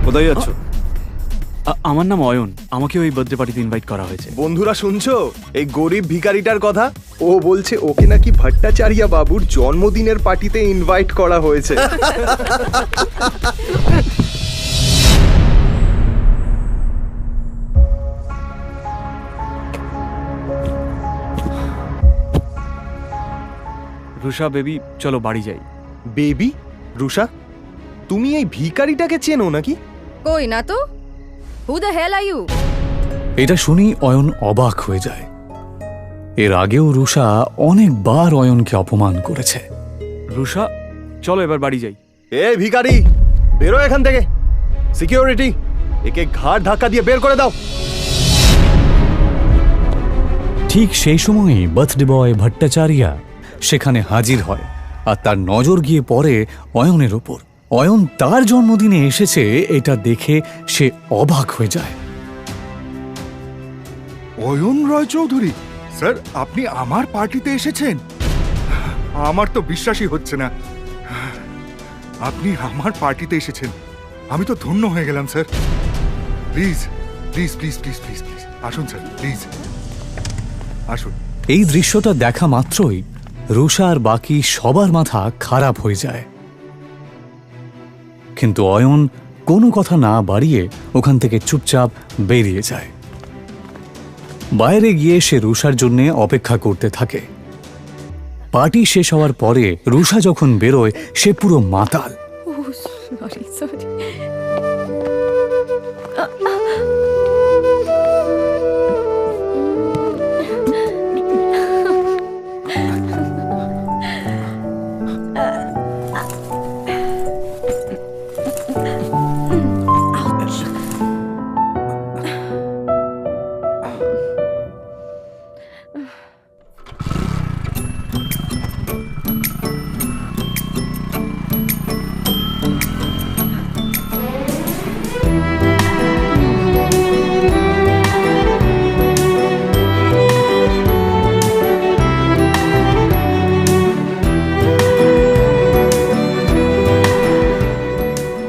কোথায় যাচ্ছ? আমার নাম অয়ন, আমাকে ওই বার্থডে পার্টিতে ইনভাইট করা হয়েছে। বন্ধুরা শুনছো এই গরিব ভিখারিটার কথা? ও বলছে ওকে নাকি ভট্টাচার্য বাবুর জন্মদিনের পার্টিতে ইনভাইট করা হয়েছে। রুষা বেবি, চলো বাড়ি যাই। বেবি? রুষা, তুমি এই ভিখারিটাকে চেনো নাকি? কই না তো। Who the hell are you? এটা শুনি অয়ন অবাক হয়ে যায়। এর আগেও রুষা অনেকবার অয়নকে অপমান করেছে। রুষা, চলো এবার বাড়ি যাই। এ ভিখারি, বেরো এখান থেকে। সিকিউরিটি, একে ঘাড় ধাক্কা দিয়ে বের করে দাও। ঠিক সেই সময়ই বার্থডে বয় ভট্টাচার্য সেখানে হাজির হয়, আর তার নজর গিয়ে পড়ে অয়নের ওপর। অয়ন তার জন্মদিনে এসেছে এটা দেখে সে অবাক হয়ে যায়। অয়ন রয় চৌধুরী স্যার, আপনি আমার পার্টিতে এসেছেন? আমার তো বিশ্বাসই হচ্ছে না। আপনি আমার পার্টিতে এসেছেন, আমি তো ধন্য হয়ে গেলাম sir. Please please please please please please আসুন স্যার, প্লিজ আসুন। এই দৃশ্যটা দেখা মাত্রই রুষা আর বাকি সবার মাথা খারাপ হয়ে যায়, কিন্তু অয়ন কোনো কথা না বাড়িয়ে ওখান থেকে চুপচাপ বেরিয়ে যায়। বাইরে গিয়ে সে রুষার জন্য অপেক্ষা করতে থাকে। পার্টি শেষ হওয়ার পরে রুষা যখন বেরোয় সে পুরো মাতাল। Sorry sorry.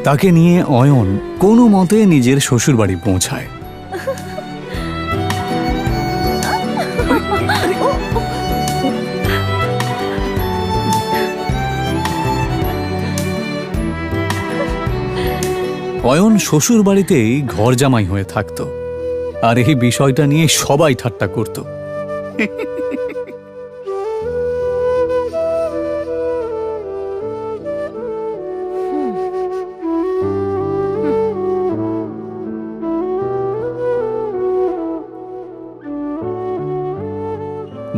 তাকে নিয়ে অয়ন কোনো মতে নিজের শ্বশুরবাড়ি পৌঁছায়। অয়ন শ্বশুর বাড়িতেই ঘর জামাই হয়ে থাকত, আর এই বিষয়টা নিয়ে সবাই ঠাট্টা করত।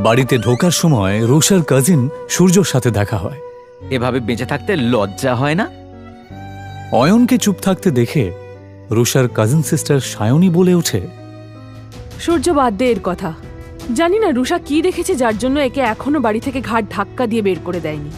বাড়িতে ঢোকার সময় রুষার কাজিন সূর্যর সাথে দেখা হয়। এভাবে বেঁচে থাকতে লজ্জা হয় না? অয়নকে চুপ থাকতে দেখে রুষার কাজিন সিস্টার সায়নী বলে ওঠে, সূর্য, বাদ দে এর কথা। জানি না রুষা কি দেখেছে যার জন্য একে এখনো বাড়ি থেকে ঘাট ধাক্কা দিয়ে বের করে দেয়নি।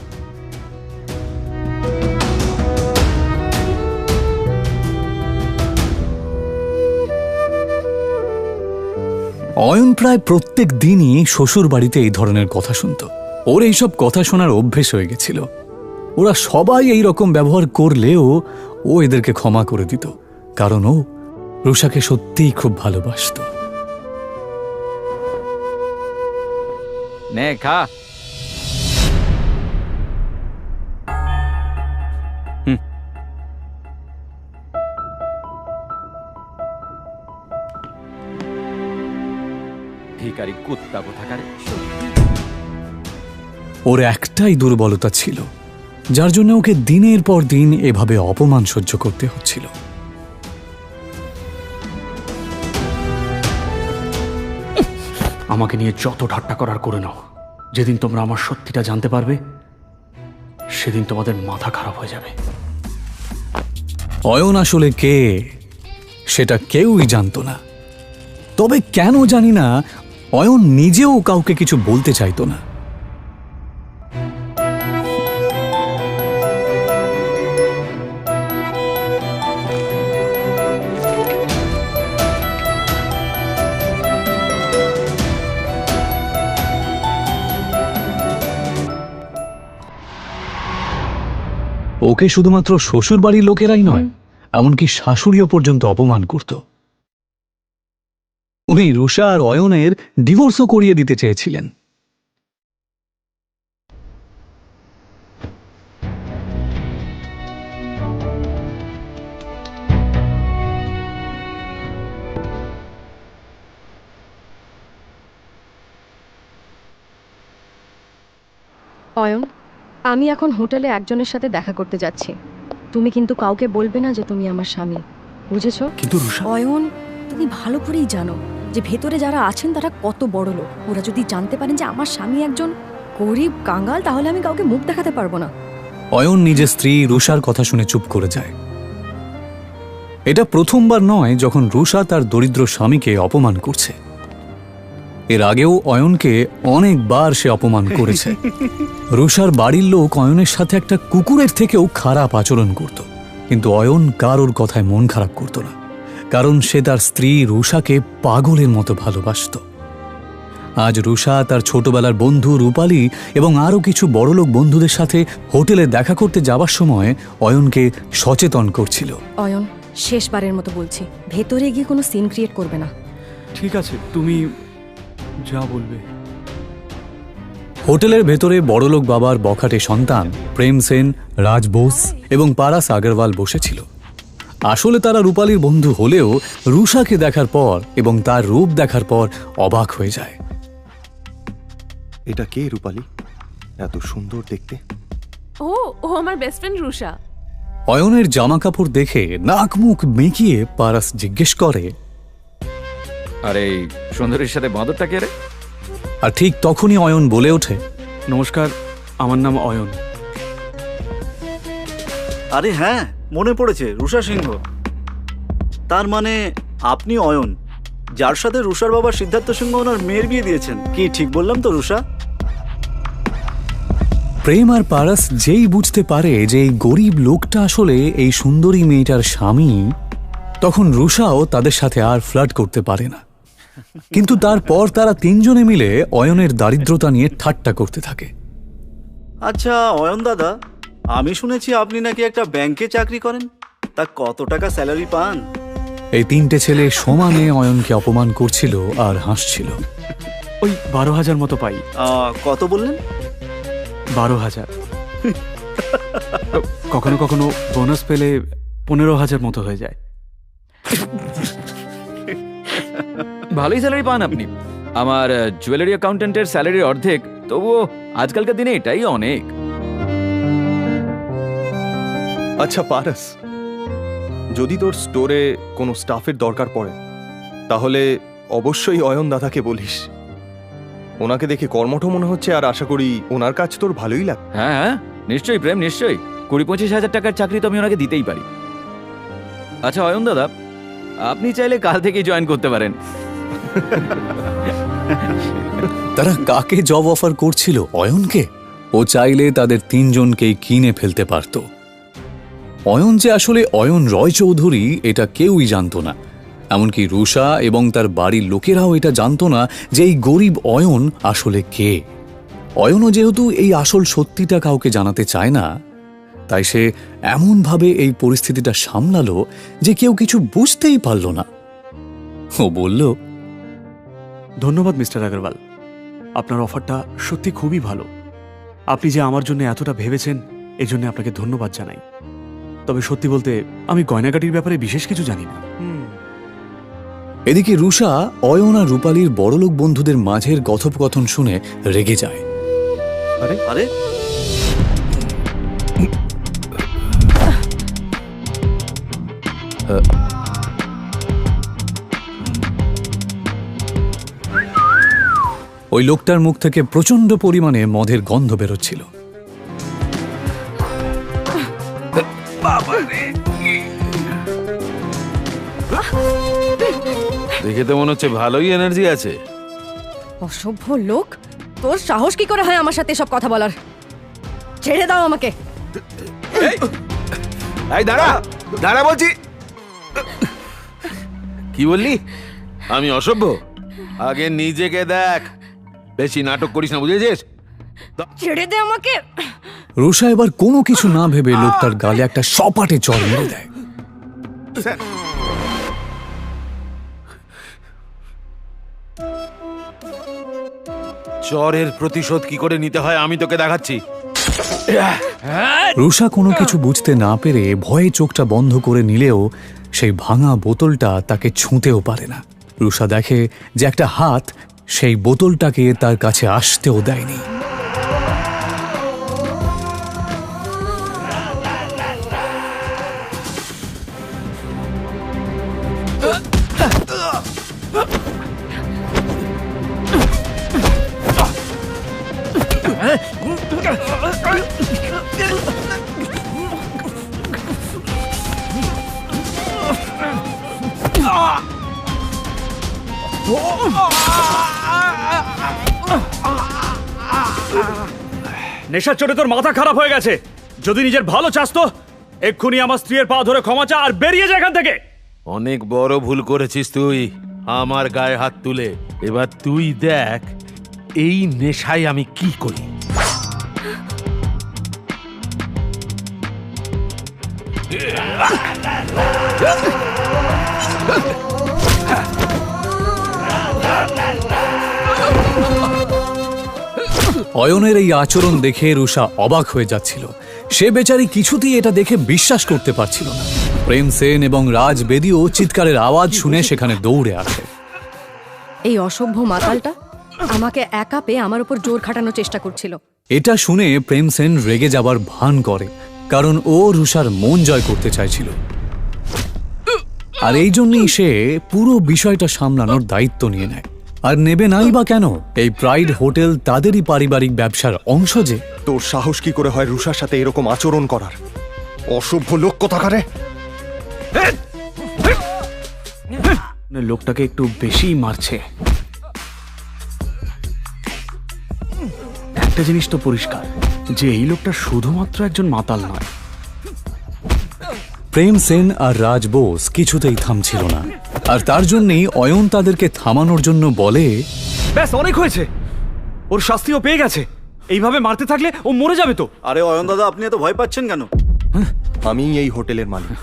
অয়ন প্রায় প্রত্যেক দিনই শ্বশুর বাড়িতে এই ধরনের কথা শুনত। ওর এইসব কথা শোনার অভ্যেস হয়ে গেছিল। ওরা সবাই এই রকম ব্যবহার করলেও ও এদেরকে ক্ষমা করে দিত, কারণ ও রুষাকে সত্যিই খুব ভালোবাসত। নে খা। ভিখারি কুত্তা কোথাকার। ওর একটাই দুর্বলতা ছিল, যার জন্য ওকে দিনের পর দিন এভাবে অপমান সহ্য করতে হচ্ছিল। আমাকে নিয়ে যত ঠাট্টা করার করে নাও, যেদিন তোমরা আমার সত্যিটা জানতে পারবে সেদিন তোমাদের মাথা খারাপ হয়ে যাবে। অয়ন আসলে কে সেটা কেউই জানতো না। তবে কেন জানি না অয়ন নিজেও কাউকে কিছু বলতে চাইতো না। ওকে শুধুমাত্র শ্বশুর বাড়ির লোকেরাই নয়, এমনকি শাশুড়িও পর্যন্ত অপমান করত। উনি রুষা আর অয়নের ডিভোর্সও করিয়ে দিতে চেয়েছিলেন। অয়ন, আমি এখন হোটেলে একজনের সাথে দেখা করতে যাচ্ছি। তুমি কিন্তু কাউকে বলবে না যে তুমি আমার স্বামী, বুঝেছো? কিন্তু রুষা, অয়ন, তুমি ভালো করেই জানো যে ভেতরে যারা আছেন তারা কত বড় লোক। ওরা যদি জানতে পারেন যে আমার স্বামী একজন গরিব কাঙ্গাল, তাহলে আমি কাউকে মুখ দেখাতে পারবো না। অয়ন নিজের স্ত্রী রুষার কথা শুনে চুপ করে যায়। এটা প্রথমবার নয় যখন রুষা তার দরিদ্র স্বামীকে অপমান করছে। এর আগেও অয়নকে অনেকবার সে অপমান করেছে। রুষার বাড়ির লোক অয়নের সাথে একটা কুকুরের থেকেও খারাপ আচরণ করত, কিন্তু অয়ন কারোর কথায় মন খারাপ করত না, কারণ সে তার স্ত্রী রুষাকে পাগলের মতো ভালোবাসত। আজ রুষা তার ছোটবেলার বন্ধু রূপালী এবং আরও কিছু বড়লোক বন্ধুদের সাথে হোটেলে দেখা করতে যাবার সময় অয়নকে সচেতন করছিল। অয়ন, শেষবারের মতো বলছি, ভেতরে গিয়ে কোনো সিন ক্রিয়েট করবে না। ঠিক আছে, তুমি যা বলবে। হোটেলের ভেতরে বড়লোক বাবার বখাটে সন্তান প্রেম সেন, রাজ বোস এবং পারাস আগরওয়াল বসেছিল। আসলে তারা রূপালীর বন্ধু হলেও রুষাকে দেখার পর এবং তার রূপ দেখার পর অবাক হয়ে যায়। এটা কে রূপালী? এত সুন্দর দেখতে। ও ও আমার বেস্ট ফ্রেন্ড রুষা। অয়নের জামা কাপড় দেখে নাক মুখ মেকিয়ে পারাস জিজ্ঞেস করে, আরে এই সুন্দরীর সাথে বাঁদরটা কে রে? আর ঠিক তখনই অয়ন বলে ওঠে, নমস্কার, আমার নাম অয়ন। আরে হ্যাঁ, মনে পড়েছে, রুষা সিংহ। তার মানে আপনি অয়ন, যার সাথে রুষার বাবা সিদ্ধার্থ সিংহ ওনার মেয়ের বিয়ে দিয়েছেন। কি ঠিক বললাম তো রুষা? প্রেম আর পারাস যেই বুঝতে পারে যে এই গরিব লোকটা আসলে এই সুন্দরী মেয়েটার স্বামী, তখন রুষাও তাদের সাথে আর ফ্লার্ট করতে পারে না। কিন্তু তারপর তারা তিনজনে মিলে অয়নের দারিদ্রতা নিয়ে ঠাট্টা করতে থাকে। আচ্ছা অয়ন দাদা, আমি শুনেছি আপনি নাকি একটা ব্যাংকে চাকরি করেন। তা কত টাকা স্যালারি পান? এই তিনটে ছেলে সমানে অয়নকে অপমান করছিল আর হাসছিল। ওই 12,000 মতো পাই। কত বললেন? 12,000। কখনো কখনো বোনাস পেলে 15,000 মতো হয়ে যায়। ভালোই স্যালারি পান আপনি। আমার জুয়েলারি অ্যাকাউন্টেন্টের স্যালারির অর্ধেক, তবুও আজকালকার দিনে এটাই অনেক। আচ্ছা পারাস, যদি তোর স্টোরে কোনো স্টাফের দরকার পড়ে তাহলে অবশ্যই অয়ন দাদাকে বলিস। ওনাকে দেখে কর্মঠ মনে হচ্ছে, আর আশা করি ওনার কাজ তোর ভালোই লাগে। হ্যাঁ হ্যাঁ, নিশ্চয়ই প্রেম, নিশ্চয়ই। 20-25 হাজার টাকার চাকরি তো আমি ওনাকে দিতেই পারি। আচ্ছা অয়ন দাদা, আপনি চাইলে কাল থেকেই জয়েন করতে পারেন। তারা কাকে জব অফার করছিল? অয়নকে। ও চাইলে তাদের তিনজনকেই কিনে ফেলতে পারত। অয়ন যে আসলে অয়ন রয় চৌধুরী এটা কেউই জানত না, এমনকি রুষা এবং তার বাড়ির লোকেরাও এটা জানত না যে এই গরিব অয়ন আসলে কে। অয়নও যেহেতু এই আসল সত্যিটা কাউকে জানাতে চায় না, তাই সে এমনভাবে এই পরিস্থিতিটা সামলালো যে কেউ কিছু বুঝতেই পারল না। ও বলল, ধন্যবাদ মিস্টার আগরওয়াল, আপনার অফারটা সত্যি খুবই ভালো। আপনি যে আমার জন্য এতটা ভেবেছেন, এজন্য আপনাকে ধন্যবাদ জানাই। তবে সত্যি বলতে আমি গয়নাগাটির ব্যাপারে বিশেষ কিছু জানি না। এদিকে রুষা অয়ন আর রূপালীর বড়লোক বন্ধুদের মাঝের কথোপকথন শুনে রেগে যায়। আরে ওই লোকটার মুখ থেকে প্রচন্ড পরিমাণে মদের গন্ধ বেরোচ্ছিল। দেখে তো মনে হচ্ছে ভালোই এনার্জি আছে। অসভ্য লোক, তোর সাহস কি করে হয় আমার সাথে সব কথা বলার? ছেড়ে দাও আমাকে। এই দাঁড়া দাঁড়া বলছি। কি বললি? আমি অসভ্য? আগে নিজেকে দেখ, বেশি নাটক করিস না, বুঝেছিস? ছেড়ে দে আমাকে। রুষা এবার কোনো কিছু না ভেবে লোকটার গালে একটা সপাটে চড় মেরে দেয়। স্যার চরের প্রতিশোধ কি করে নিতে হয় আমি তোকে দেখাচ্ছি। রুষা কোনো কিছু বুঝতে না পেরে ভয়ে চোখটা বন্ধ করে নিলেও সেই ভাঙা বোতলটা তাকে ছুঁতেও পারে না। রুষা দেখে যে একটা হাত সেই বোতলটাকে তার কাছে আসতেও দেয়নি। নেশার চোটে তোর মাথা খারাপ হয়ে গেছে। যদি নিজের ভালো চাস তো এক্ষুনি আমার স্ত্রীর পা ধরে ক্ষমা চা আর বেরিয়ে যা এখান থেকে। অনেক বড় ভুল করেছিস তুই আমার গায়ে হাত তুলে। এবার তুই দেখ এই নেশায় আমি কি করি। অয়নের এই আচরণ দেখে রুষা অবাক হয়ে যাচ্ছিল। সে বেচারি কিছুতেই এটা দেখে বিশ্বাস করতে পারছিল না। প্রেম সেন এবং রাজ বেদিও চিৎকারের আওয়াজ শুনে সেখানে দৌড়ে আসে। এই অসভ্য মাতালটা আমাকে একা পেয়ে আমার উপর জোর খাটানোর চেষ্টা করছিল। এটা শুনে প্রেম সেন রেগে যাবার ভান করে, কারণ ও রুষার মন জয় করতে চাইছিল। আর এই জন্যই সে পুরো বিষয়টা সামলানোর দায়িত্ব নিয়ে নেয়। আর নেবে নাই বা কেন? এই প্রাইড হোটেল তাদেরই পারিবারিক ব্যবসার অংশ যে। তোর সাহস কি করে হয় রুষার সাথে এরকম আচরণ করার? অসভ্য লোক কোথাকারে! লোকটাকে একটু বেশি মারছে। একটা জিনিস তো পরিষ্কার যে এই লোকটা শুধুমাত্র একজন মাতাল নয়। প্রেম সেন আর রাজ বোস কিছুতেই থামছিল না, আর তার জন্যই অয়ন তাদেরকে থামানোর জন্য বলে, ব্যাস অনেক হয়েছে, ওর শাস্তিও পেয়ে গেছে। এইভাবে মারতে থাকলে ও মরে যাবে তো। আরে অয়ন দাদা, আপনি এত ভয় পাচ্ছেন কেন? আমি এই হোটেলের মালিক,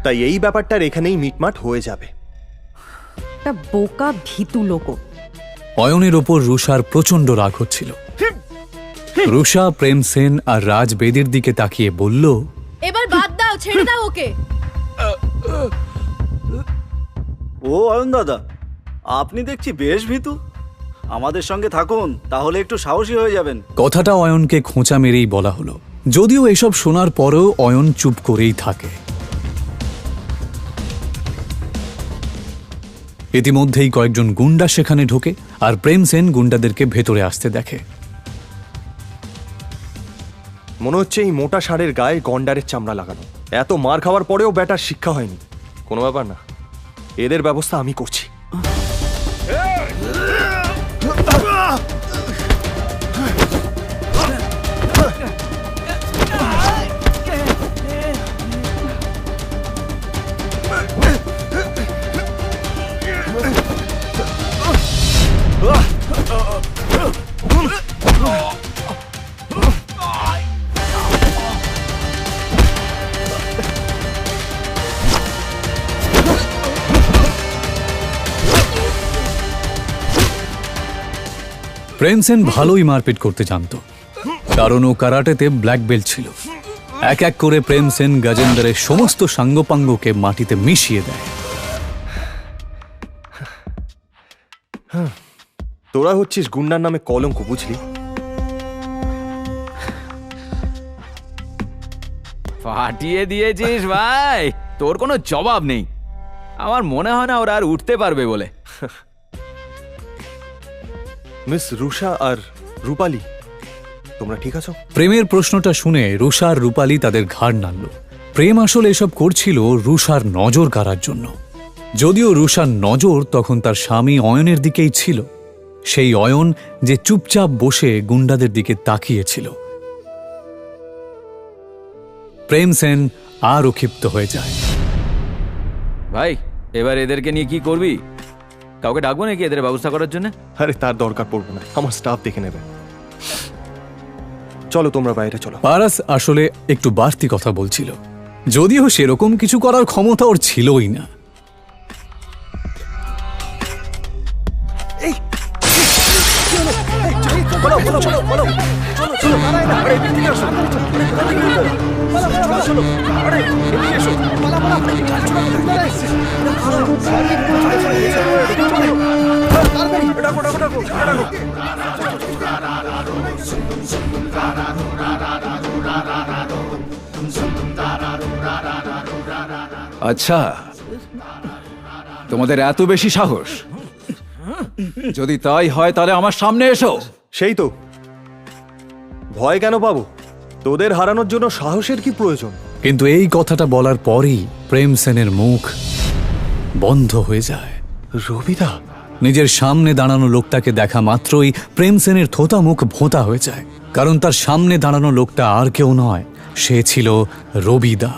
তাই এই ব্যাপারটার এখানেই মিটমাট হয়ে যাবে। একটা বোকা ভীতু লোক। অয়নের ওপর রুষার প্রচন্ড রাগ হচ্ছিল। রুষা প্রেম সেন আর রাজ বেদির দিকে তাকিয়ে বলল, এবার বাদ দাও, ছেড়ে দাও ওকে। ও অয়ন দাদা, আপনি দেখছি বেশ ভীতু। আমাদের সঙ্গে থাকুন, তাহলে একটু সাহসী হয়ে যাবেন। কথাটা অয়নকে খোঁচা মেরেই বলা হলো, যদিও এসব শোনার পরেও অয়ন চুপ করেই থাকে। ইতিমধ্যেই কয়েকজন গুন্ডা সেখানে ঢোকে, আর প্রেম সেন গুন্ডাদেরকে ভেতরে আসতে দেখে। মনে হচ্ছে এই মোটা ষাঁড়ের গায়ে গন্ডারের চামড়া লাগানো। এত মার খাওয়ার পরেও ব্যাটার শিক্ষা হয়নি। কোনো ব্যাপার না, এদের ব্যবস্থা আমি করছি। প্রেম সেন ভালোই মারপিট করতে জানতো, কারণ ও কারাটেতে ব্ল্যাক বেল্ট ছিল। এক এক করে প্রেম সেন গজেন্দ্রের সমস্ত সাঙ্গপাঙ্গকে মাটিতে মিশিয়ে দেয়। তোরা হচ্ছিস গুন্ডার নামে কলঙ্ক, বুঝলি? ফাটিয়ে দিয়েছিস ভাই, তোর কোনো জবাব নেই। আমার মনে হয় না ওরা আর উঠতে পারবে বলে। মিস রুষা আর রূপালী, তোমরা ঠিক আছো? প্রেমের প্রশ্নটা শুনে রুষা আর রূপালী তাদের ঘাড় নাড়ল। প্রেম আসলে এসব করছিল রুষার নজর কাড়ার জন্য। যদিও রুষার নজর তখন তার স্বামী অয়নের দিকেই ছিল, সেই অয়ন যে চুপচাপ বসে গুন্ডাদের দিকে তাকিয়েছিল। প্রেম সেন আরও ক্ষিপ্ত হয়ে যায়। ভাই, এবার এদেরকে নিয়ে কি করবি? কাউকে ডাকবো নাকি এদের ব্যবস্থা করার জন্য? আরে তার দরকার পড়বে না, আমার স্টাফ দেখে নেবে। চলো তোমরা বাইরে চলো। পারাস আসলে একটু বাড়তি কথা বলছিল। যদিও সেরকম কিছু করার ক্ষমতা ওর ছিলই না। আচ্ছা, তোমাদের এত বেশি সাহস? যদি তাই হয় তাহলে আমার সামনে এসো। সেই তো, ভয় কেন পাবো? তোদের হারানোর জন্য সাহসের কি প্রয়োজন? কিন্তু এই কথাটা বলার পরই প্রেম সেনের মুখ বন্ধ হয়ে যায়। রবিদা, নিজের সামনে দাঁড়ানো লোকটাকে দেখা মাত্রই প্রেম সেনের থোতা মুখ ভোঁতা হয়ে যায়, কারণ তার সামনে দাঁড়ানো লোকটা আর কেউ নয়, সে ছিল রবিদা।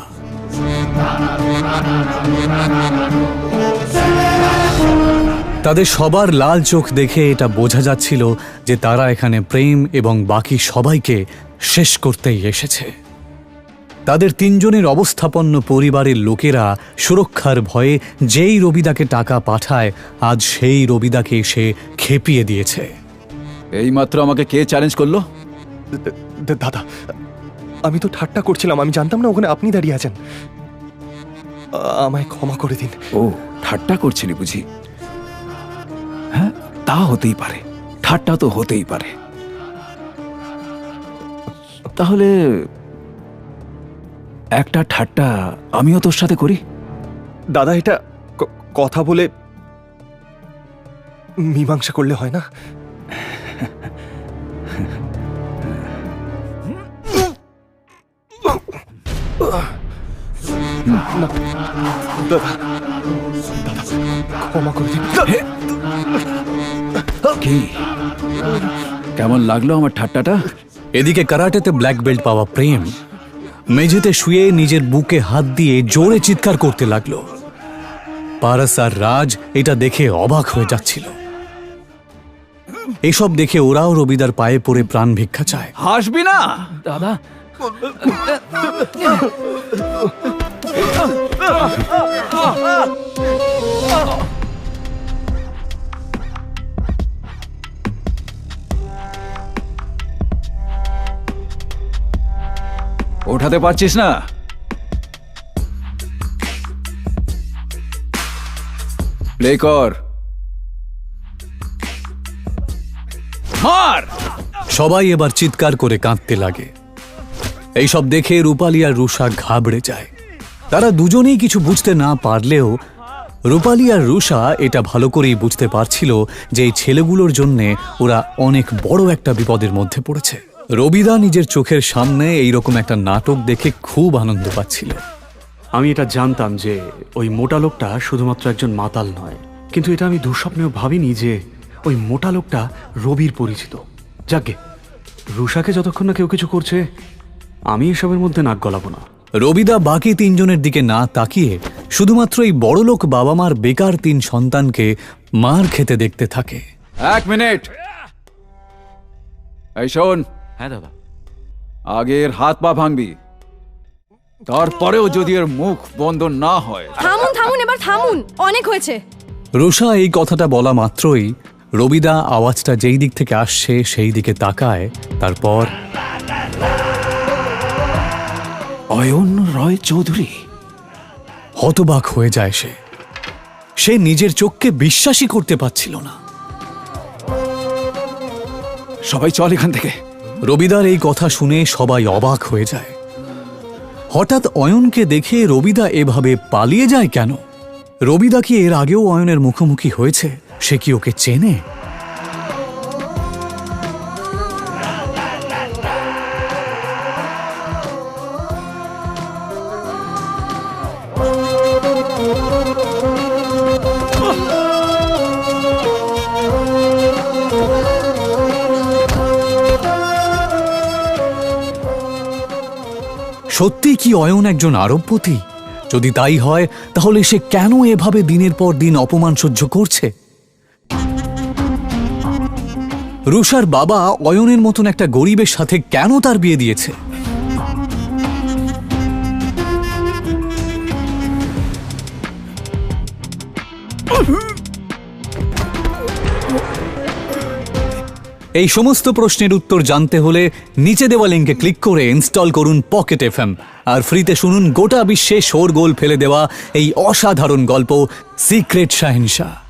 তাদের সবার লাল চোখ দেখে এটা বোঝা যাচ্ছিল যে তারা এখানে প্রেম এবং বাকি সবাইকে শেষ করতেই এসেছে। তাদের তিনজনের অবস্থাপন্ন পরিবারের লোকেরা সুরক্ষার ভয়ে যেই রবিদাকে টাকা পাঠায়, আজ সেই রবিদাকে সে খেপিয়ে দিয়েছে। এইমাত্র আমাকে কে চ্যালেঞ্জ করলো? দাদা, আমি তো ঠাট্টা করছিলাম, আমি জানতাম না ওখানে আপনি দাঁড়িয়ে আছেন। আমায় ক্ষমা করে দিন। ও, ঠাট্টা করছিলি বুঝি? হ্যাঁ, তা হতেই পারে, ঠাট্টা তো হতেই পারে। তাহলে একটা ঠাট্টা আমিও তোর সাথে করি। দাদা, এটা কথা বলে মীমাংসা করলে হয় না? না, দাদা, দাদা, ক্ষমা করে দিন। কি, কেমন লাগলো আমার ঠাট্টাটা? এদিকে কারাটেতে ব্ল্যাক বেল্ট পাওয়া প্রেম মেঝেতে শুয়ে নিজের বুকে হাত দিয়ে জোরে চিৎকার করতে লাগলো। পারস আর রাজ এটা দেখে অবাক হয়ে যাচ্ছিল। এসব দেখে ওরাও রবিদার পায়ে পড়ে প্রাণ ভিক্ষা চায়। হাসবি না দাদা। ওঠাতে পারছিস না? প্লে কর, মার। সবাই এবার চিৎকার করে কাঁদতে লাগে। এইসব দেখে রূপালী আর রুষা ঘাবড়ে যায়। তারা দুজনেই কিছু বুঝতে না পারলেও রূপালী আর রুষা এটা ভালো করেই বুঝতে পারছিল যে এই ছেলেগুলোর জন্যে ওরা অনেক বড় একটা বিপদের মধ্যে পড়েছে। রবিদা নিজের চোখের সামনে এইরকম একটা নাটক দেখে খুব আনন্দ পাচ্ছিল। আমি এটা জানতাম যে ওই মোটা লোকটা শুধুমাত্র একজন মাতাল নয়, কিন্তু এটা আমি দুঃস্বপ্নেও ভাবিনি যে ওই মোটা লোকটা রবির পরিচিত। যাকে রুষাকে যতক্ষণ না কেউ কিছু করছে, আমি এসবের মধ্যে নাক গলাবো না। রবিদা বাকি তিনজনের দিকে না তাকিয়ে শুধুমাত্র এই বড়লোক বাবা মার বেকার তিন সন্তানকে মার খেতে দেখতে থাকে। এক মিনিট, এই শোন। হ্যাঁ দাদা। আগের হাত পা ভাঙবি, তারপরেও যদি এর মুখ বন্ধ না হয়। থামুন থামুন, এবার থামুন, অনেক হয়েছে। রুষা এই কথাটা বলা মাত্রই রবিদা আওয়াজটা যেই দিক থেকে আসছে সেই দিকে তাকায়। তারপর অয়ন রয় চৌধুরী। হতবাক হয়ে যায় সে নিজের চোখকে বিশ্বাসই করতে পারছিল না। সবাই চল এখান থেকে। রবিদার এই কথা শুনে সবাই অবাক হয়ে যায়। হঠাৎ অয়নকে দেখে রবিদা এভাবে পালিয়ে যায় কেন? রবিদা কি এর আগেও অয়নের মুখোমুখি হয়েছে? সে কি ওকে চেনে? সত্যি কি অয়ন একজন আরবপতি? যদি তাই হয় তাহলে সে কেন এভাবে দিনের পর দিন অপমান সহ্য করছে? রুষার বাবা অয়নের মতন একটা গরিবের সাথে কেন তার বিয়ে দিয়েছে? এই সমস্ত প্রশ্নের উত্তর জানতে হলে নিচে দেওয়া লিঙ্কে ক্লিক করে ইনস্টল করুন পকেট এফএম আর ফ্রিতে শুনুন গোটা বিশ্বে শোরগোল ফেলে দেওয়া এই অসাধারণ গল্প সিক্রেট শাহেনশাহ।